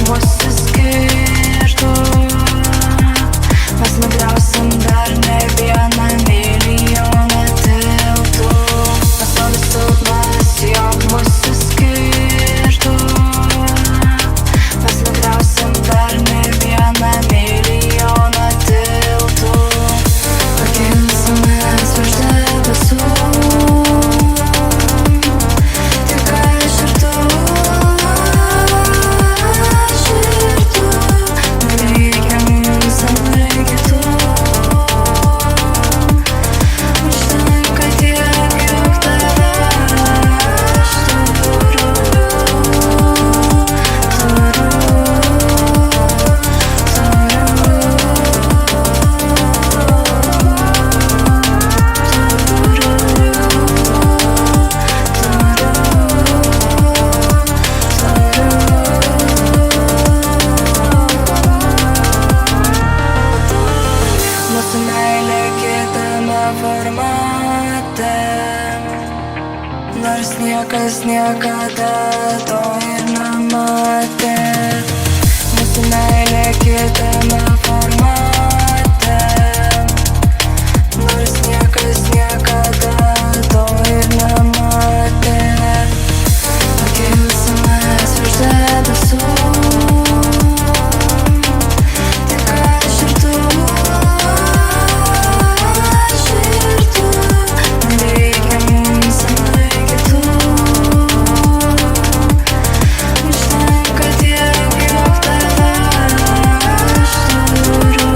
mūsų skirtų. Mes nugriausim dar ne vieną milijoną tiltų. Pasaulis silpnas, jog mūsų skirtų. Mes nugriausim dar ne vieną milijoną tiltų. Pakilsimės virš debesų. Tik aš ir tu. Nereikia mums amai kitų. Užtenka tiek, jog tave aš turiu. Mūsų meilė kitame formate, nors niekas niekada to ir nematė. Mūsų meilė kitame formate, nors niekas niekada to ir nematė. Pakilsimės virš debesų. Tik aš ir tu. Nereikia mums amai kitų. Užtenka tiek, jog tave aš turiu.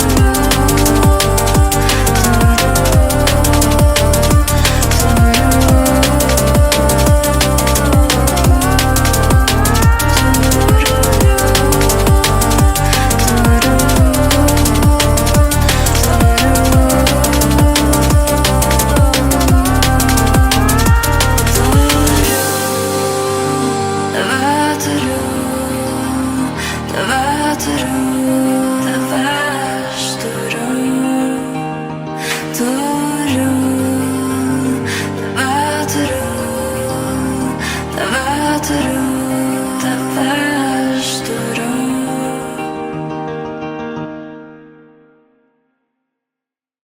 Tave turiu.